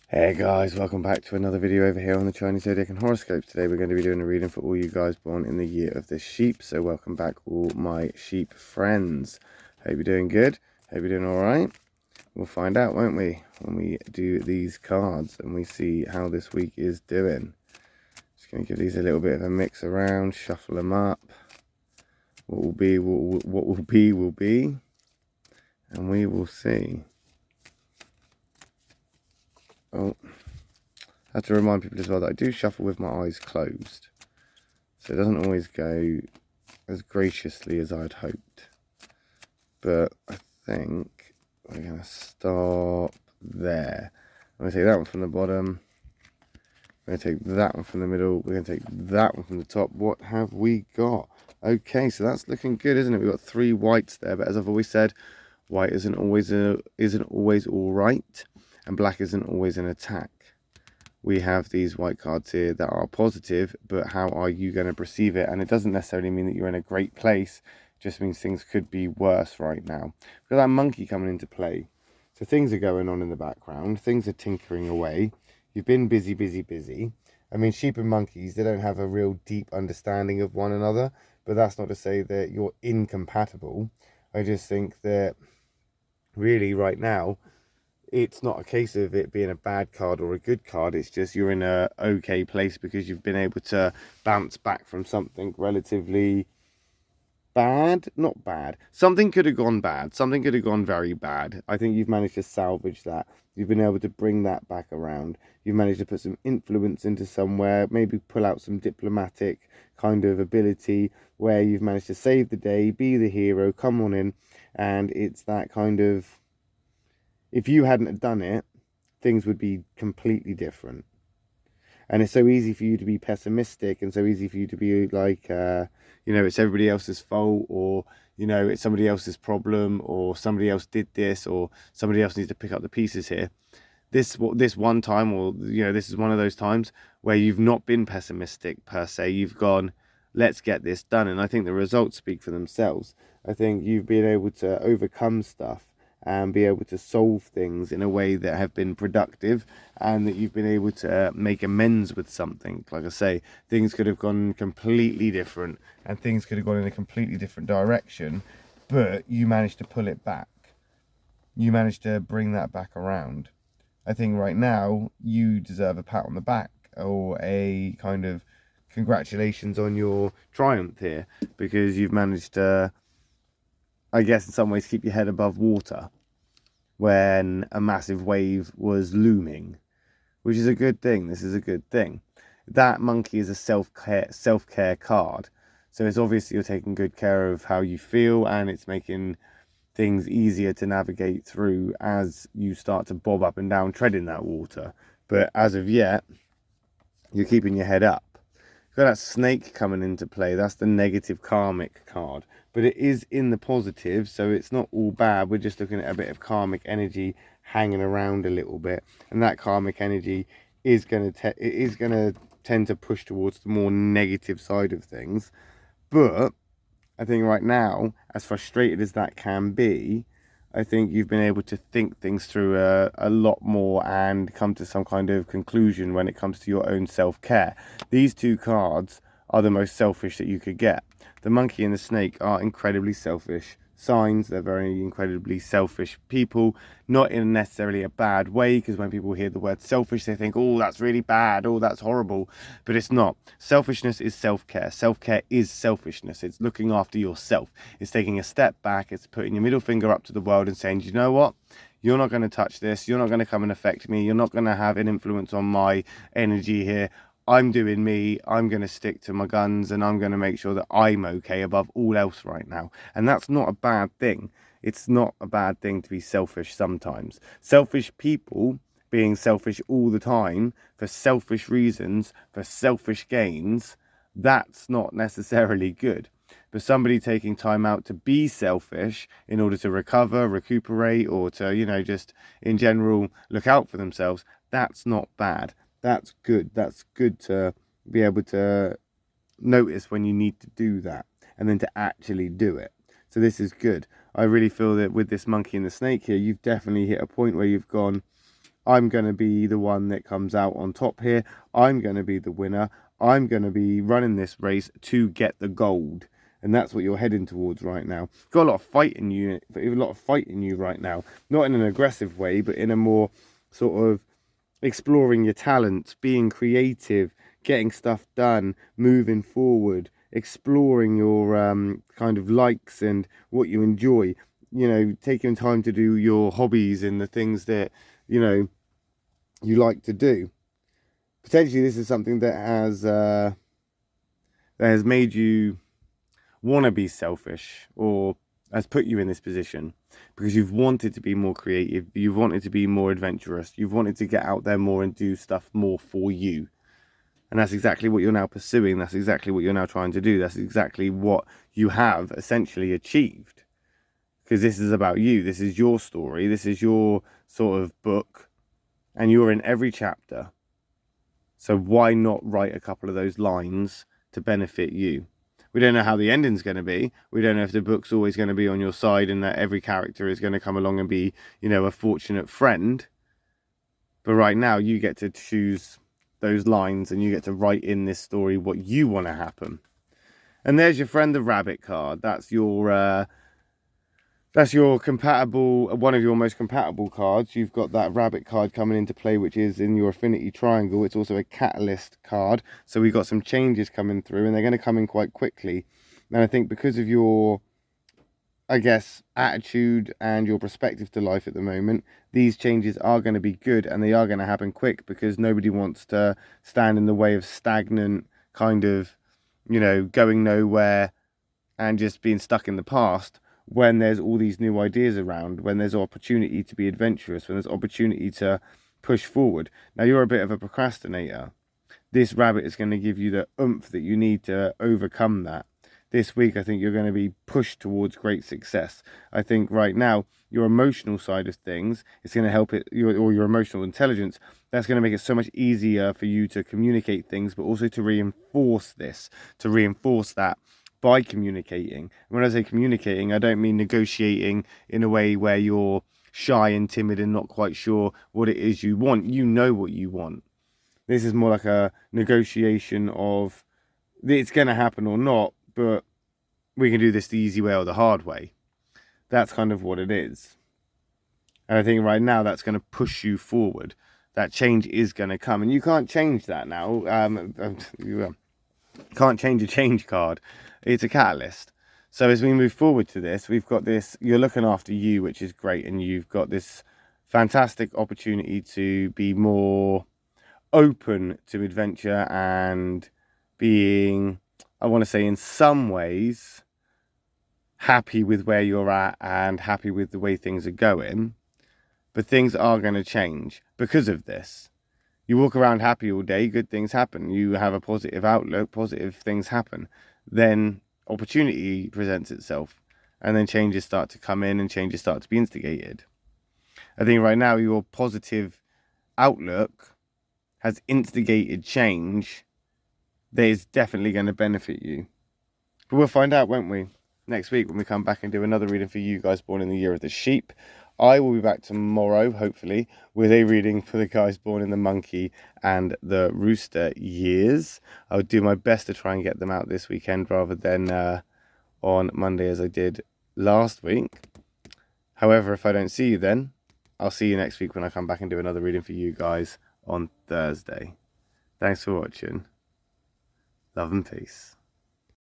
Hey guys, welcome back to another video over here on the Chinese Zodiac and horoscopes. Today we're going to be doing a reading for all you guys born in the year of the sheep. So welcome back all my sheep friends. Hope you're doing good. Hope you're doing alright. We'll find out, won't we, when we do these cards and we see how this week is doing. Just going to give these a little bit of a mix around, shuffle them up. What will be, what will be, will be. And we will see. Oh, I have to remind people as well that I do shuffle with my eyes closed. So it doesn't always go as graciously as I'd hoped. But I think we're going to stop there. I'm going to take that one from the bottom. We're going to take that one from the middle. We're going to take that one from the top. What have we got? Okay, so that's looking good, isn't it? We've got 3 whites there. But as I've always said, white isn't always all right. And black isn't always an attack. We have these white cards here that are positive, but how are you going to perceive it? And it doesn't necessarily mean that you're in a great place. It just means things could be worse right now. We've got that monkey coming into play. So things are going on in the background. Things are tinkering away. You've been busy, busy, busy. I mean, sheep and monkeys, they don't have a real deep understanding of one another. But that's not to say that you're incompatible. I just think that really right now, it's not a case of it being a bad card or a good card. It's just you're in a okay place because you've been able to bounce back from something relatively bad. Not bad. Something could have gone bad. Something could have gone very bad. I think you've managed to salvage that. You've been able to bring that back around. You've managed to put some influence into somewhere, maybe pull out some diplomatic kind of ability where you've managed to save the day, be the hero, come on in. And it's that kind of, if you hadn't done it, things would be completely different. And it's so easy for you to be pessimistic and so easy for you to be like, it's everybody else's fault, or, it's somebody else's problem, or somebody else did this, or somebody else needs to pick up the pieces here. This one time, or, this is one of those times where you've not been pessimistic per se. You've gone, let's get this done. And I think the results speak for themselves. I think you've been able to overcome stuff and be able to solve things in a way that have been productive, and that you've been able to make amends with something. Like I say, things could have gone completely different and things could have gone in a completely different direction, but you managed to pull it back. You managed to bring that back around. I think right now you deserve a pat on the back, or a kind of congratulations on your triumph here, because you've managed to, I guess in some ways, keep your head above water when a massive wave was looming, which is a good thing. This is a good thing. That monkey is a self-care card. So it's obviously you're taking good care of how you feel, and it's making things easier to navigate through as you start to bob up and down treading that water. But as of yet, you're keeping your head up. Got that snake coming into play. That's the negative karmic card, but it is in the positive, so it's not all bad. We're just looking at a bit of karmic energy hanging around a little bit, and that karmic energy is going to tend to push towards the more negative side of things. But I think right now, as frustrated as that can be, I think you've been able to think things through a lot more and come to some kind of conclusion when it comes to your own self-care. These 2 cards are the most selfish that you could get. The monkey and the snake are incredibly selfish signs. They're very incredibly selfish people, not in necessarily a bad way, because when people hear the word selfish, they think, oh, that's really bad, oh, that's horrible. But it's not. Selfishness is self-care. Self-care is selfishness. It's looking after yourself. It's taking a step back. It's putting your middle finger up to the world and saying, you know what? You're not going to touch this. You're not going to come and affect me. You're not going to have an influence on my energy here. I'm doing me. I'm going to stick to my guns, and I'm going to make sure that I'm okay above all else right now. And that's not a bad thing. It's not a bad thing to be selfish sometimes. Selfish people being selfish all the time for selfish reasons, for selfish gains, that's not necessarily good. But somebody taking time out to be selfish in order to recover, recuperate, or to, just in general look out for themselves, that's not bad. That's good. That's good to be able to notice when you need to do that, and then to actually do it. So this is good. I really feel that with this monkey and the snake here, you've definitely hit a point where you've gone, I'm going to be the one that comes out on top here. I'm going to be the winner. I'm going to be running this race to get the gold. And that's what you're heading towards right now. Got a lot of fight in you, right now. Not in an aggressive way, but in a more sort of exploring your talents, being creative, getting stuff done, moving forward, exploring your kind of likes and what you enjoy. You know, taking time to do your hobbies and the things that, you know, you like to do. Potentially this is something that has made you want to be selfish, or has put you in this position because you've wanted to be more creative, you've wanted to be more adventurous, you've wanted to get out there more and do stuff more for you. And that's exactly what you're now pursuing. That's exactly what you're now trying to do. That's exactly what you have essentially achieved, because this is about you. This is your story. This is your sort of book, and you're in every chapter. So why not write a couple of those lines to benefit you? We don't know how the ending's going to be. We don't know if the book's always going to be on your side and that every character is going to come along and be, you know, a fortunate friend. But right now, you get to choose those lines and you get to write in this story what you want to happen. And there's your friend, the rabbit card. That's your compatible, one of your most compatible cards. You've got that rabbit card coming into play, which is in your affinity triangle. It's also a catalyst card. So we've got some changes coming through, and they're going to come in quite quickly. And I think because of your, I guess, attitude and your perspective to life at the moment, these changes are going to be good, and they are going to happen quick, because nobody wants to stand in the way of stagnant, kind of, you know, going nowhere and just being stuck in the past, when there's all these new ideas around, when there's opportunity to be adventurous, when there's opportunity to push forward. Now, you're a bit of a procrastinator. This rabbit is going to give you the oomph that you need to overcome that. This week, I think you're going to be pushed towards great success. I think right now, your emotional side of things is going to help it, or your emotional intelligence, that's going to make it so much easier for you to communicate things, but also to reinforce that by communicating. When I say communicating, I don't mean negotiating in a way where you're shy and timid and not quite sure what it is you want. You know what you want. This is more like a negotiation of, it's going to happen or not, but we can do this the easy way or the hard way. That's kind of what it is. And I think right now that's going to push you forward. That change is going to come, and you can't change that now. You can't change a change card. It's a catalyst. So as we move forward to this, we've got this, you're looking after you, which is great, and you've got this fantastic opportunity to be more open to adventure and being, I want to say, in some ways happy with where you're at and happy with the way things are going. But things are going to change because of this. You walk around happy all day, good things happen. You have a positive outlook, positive things happen. Then opportunity presents itself, and then changes start to come in and changes start to be instigated. I think right now your positive outlook has instigated change that is definitely going to benefit you. But we'll find out, won't we, next week when we come back and do another reading for you guys born in the year of the sheep. I will be back tomorrow, hopefully, with a reading for the guys born in the monkey and the rooster years. I'll do my best to try and get them out this weekend rather than on Monday as I did last week. However, if I don't see you then, I'll see you next week when I come back and do another reading for you guys on Thursday. Thanks for watching. Love and peace.